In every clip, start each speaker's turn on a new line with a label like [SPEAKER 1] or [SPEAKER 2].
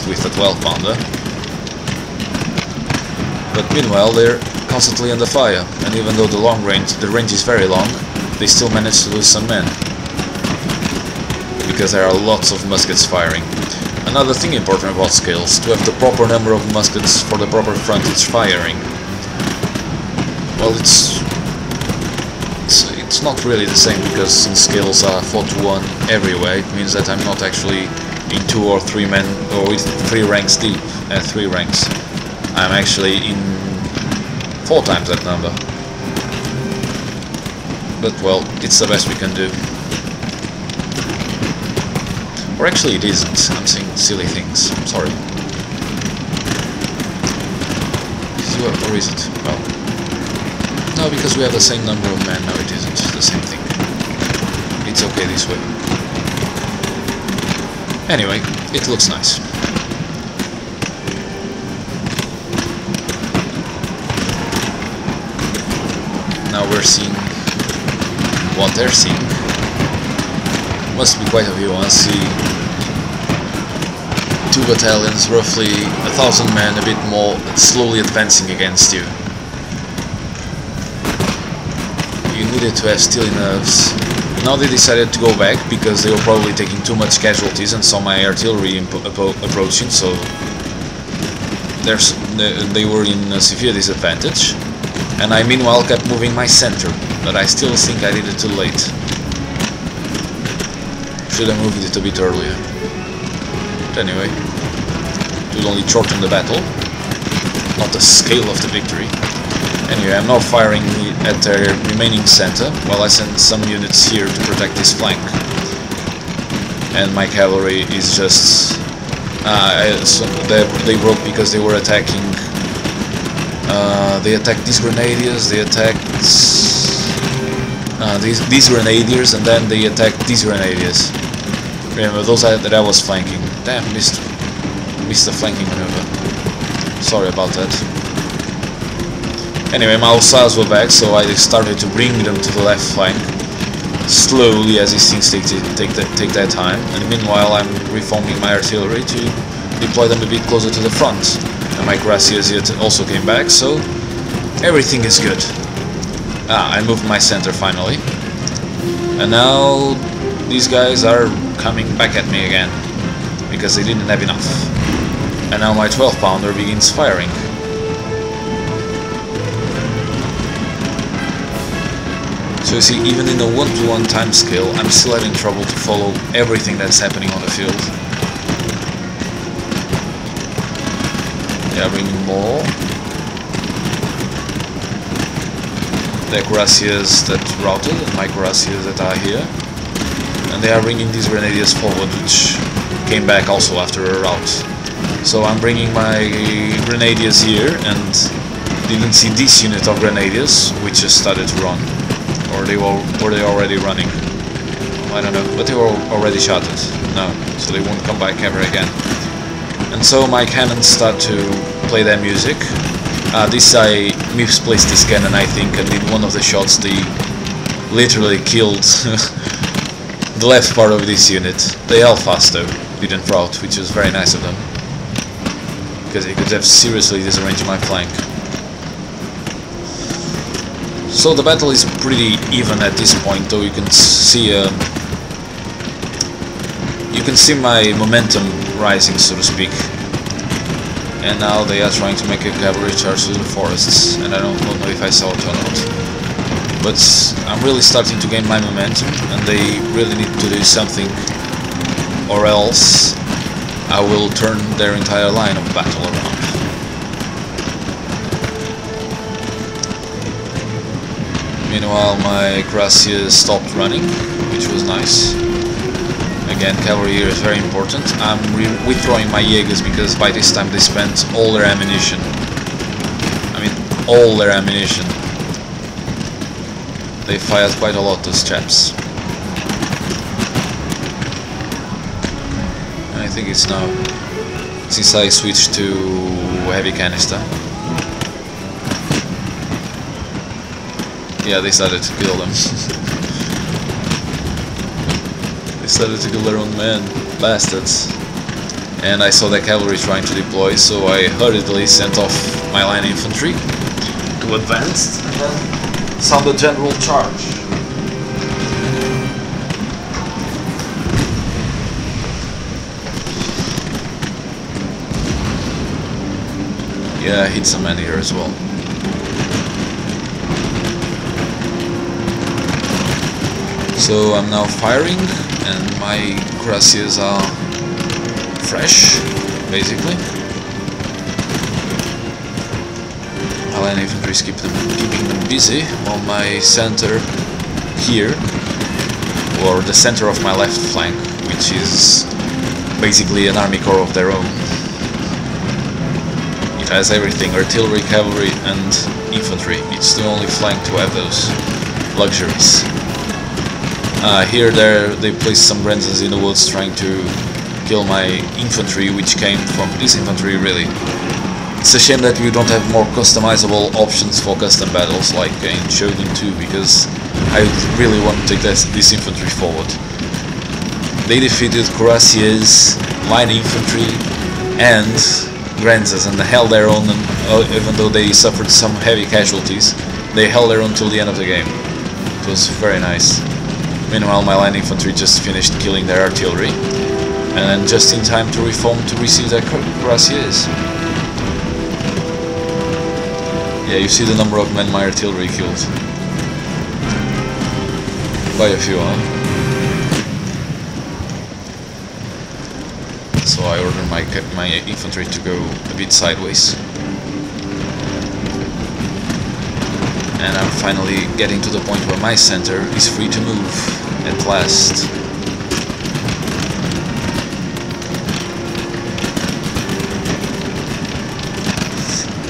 [SPEAKER 1] with a 12-pounder. But meanwhile they're constantly under fire, and even though the range is very long, they still manage to lose some men, because there are lots of muskets firing. Another thing important about scales, to have the proper number of muskets for the proper frontage firing. Well, it's not really the same, because since scales are 4-to-1 everywhere, it means that I'm not actually in 2 or 3 men, or 3 ranks deep, 3 ranks. I'm actually in 4 times that number. But well, it's the best we can do. Or actually it isn't, I'm saying silly things, I'm sorry. Or is it? Well, no, because we have the same number of men, no it isn't the same thing. It's okay this way. Anyway, it looks nice. Now we're seeing what they're seeing. Must be quite a view. I see 2 battalions, roughly 1,000 men, a bit more, slowly advancing against you. You needed to have steely nerves. Now they decided to go back because they were probably taking too much casualties and saw my artillery approaching, so they were in a severe disadvantage. And I meanwhile kept moving my center, but I still think I did it too late. Should have moved it a bit earlier. But anyway, it would only shorten the battle, not the scale of the victory. Anyway, I'm now firing at their remaining center, while I send some units here to protect this flank. And my cavalry is just... so they broke because they were attacking... they attacked these grenadiers, they attacked... these grenadiers, and then they attacked these grenadiers. Remember, those that I was flanking. Damn, missed the flanking maneuver. Sorry about that. Anyway, my hussars were back, so I started to bring them to the left flank, slowly as these things take their time, and meanwhile I'm reforming my artillery to deploy them a bit closer to the front. And my cuirassiers also came back, so everything is good. I moved my center finally, and now these guys are coming back at me again, because they didn't have enough. And now my 12-pounder begins firing. So you see, even in a 1-to-1 time scale, I'm still having trouble to follow everything that's happening on the field. They are bringing more. The cuirassiers that routed, and my cuirassiers that are here. And they are bringing these grenadiers forward, which came back also after a rout. So I'm bringing my grenadiers here, and didn't see this unit of grenadiers, which just started to run. Or were they already running? I don't know, but they were already shotted. No, so they won't come back ever again. And so my cannons start to play their music. This I misplaced this cannon, I think, and in one of the shots they literally killed the left part of this unit. They held fast though, didn't rout, which was very nice of them, because they could have seriously disarranged my flank. So the battle is pretty even at this point, though you can see my momentum rising, so to speak. And now they are trying to make a cavalry charge through the forests, and I don't know if I saw it or not. But I'm really starting to gain my momentum, and they really need to do something, or else I will turn their entire line of battle around. Meanwhile, my cuirassiers stopped running, which was nice. Again, cavalry here is very important. I'm withdrawing my Jaegers because by this time they spent all their ammunition. I mean, all their ammunition. They fired quite a lot, those chaps. And I think it's now, since I switched to heavy canister. Yeah, they started to kill them. They started to kill their own men. Bastards. and I saw the cavalry trying to deploy, so I hurriedly sent off my line infantry to advance and then sound a general charge. Yeah, I hit some men here as well. So I'm now firing, and my cuirassiers are fresh, basically. My line infantry is keeping them busy, while my center here, or the center of my left flank, which is basically an army corps of their own. It has everything: artillery, cavalry and infantry. It's the only flank to have those luxuries. Here they placed some Grenzes in the woods trying to kill my infantry, which came from this infantry, really. It's a shame that we don't have more customizable options for custom battles like in Shogun 2, because I really want to take this infantry forward. They defeated cuirassiers, line infantry and Grenzes and held their own, and even though they suffered some heavy casualties, they held their own till the end of the game. It was very nice. Meanwhile, my line infantry just finished killing their artillery, and then just in time to reform to receive their cuirassiers. Yeah, you see the number of men my artillery killed. By a few, huh? So I ordered my infantry to go a bit sideways. And I'm finally getting to the point where my center is free to move, at last.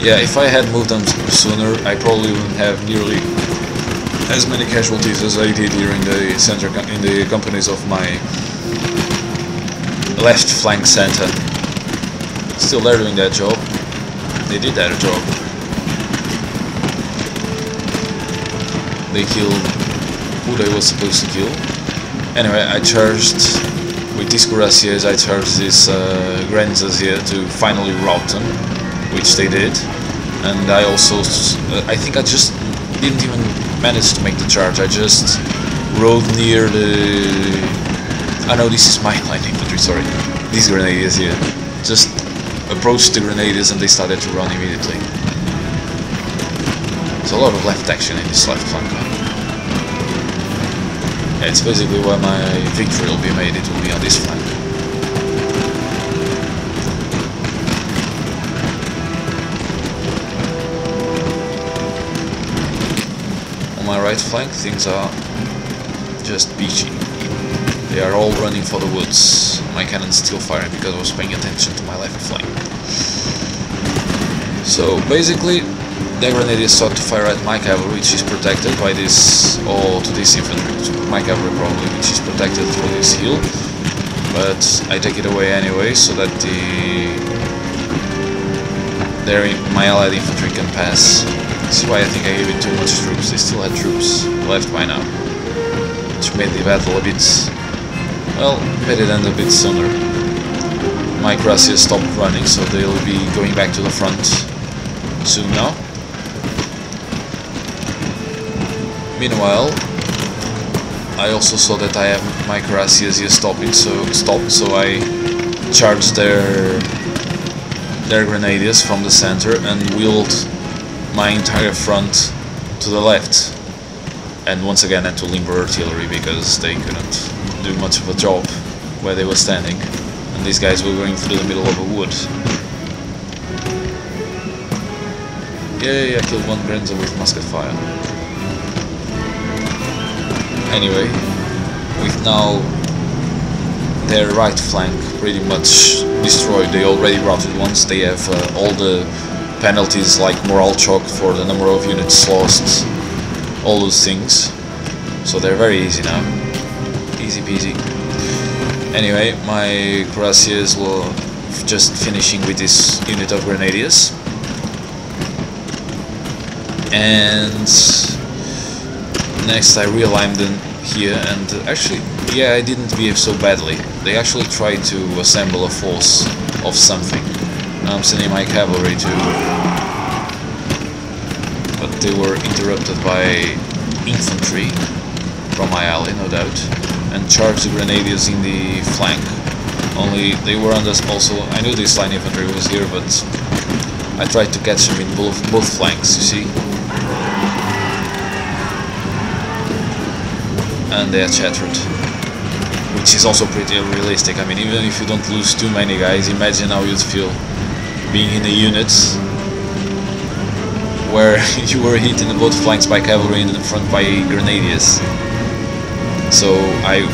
[SPEAKER 1] Yeah, if I had moved them sooner, I probably wouldn't have nearly as many casualties as I did here in the center, in the companies of my left flank center. Still, they're doing that job. They did that job. They killed who they were supposed to kill. Anyway, I charged with these cuirassiers. I charged these Grenzes here to finally rout them, which they did. And I also, I think I just didn't even manage to make the charge. I just rode near the... Oh no, this is my line infantry, sorry. These grenadiers here. Just approached the grenadiers and they started to run immediately. There's a lot of left action in this left flank. Yeah, it's basically where my victory will be made, it will be on this flank. On my right flank, things are just peachy. They are all running for the woods. My cannon's still firing because I was paying attention to my left flank. So basically, the grenadiers start to fire at my cavalry, which is protected by this, or to this infantry, my cavalry probably, which is protected through this hill. But I take it away anyway, so that my allied infantry can pass. This is why I think I gave it too much troops. They still had troops left by now, which made the battle a bit, well, made it end a bit sooner. My cuirassiers stopped running, so they'll be going back to the front soon now. Meanwhile, I also saw that I have my cuirassiers here stopped, so I charged their grenadiers from the center and wheeled my entire front to the left. And once again had to limber artillery because they couldn't do much of a job where they were standing. And these guys were going through the middle of a wood. Yay, I killed one Grenzer with musket fire. Anyway, with now their right flank pretty much destroyed, they already routed once, they have all the penalties like morale choke for the number of units lost, all those things, so they're very easy now, easy peasy. Anyway, my cuirassiers were just finishing with this unit of grenadiers, and next I realigned them here, and actually yeah, I didn't behave so badly. They actually tried to assemble a force of something. Now I'm sending my cavalry to... But they were interrupted by infantry from my ally, no doubt, and charged the grenadiers in the flank. Only they were on this also... I knew this line infantry was here, but I tried to catch them in both flanks, you see? And they are shattered. Which is also pretty realistic. I mean, even if you don't lose too many guys, imagine how you'd feel being in a unit where you were hit in both flanks by cavalry and in the front by grenadiers. So I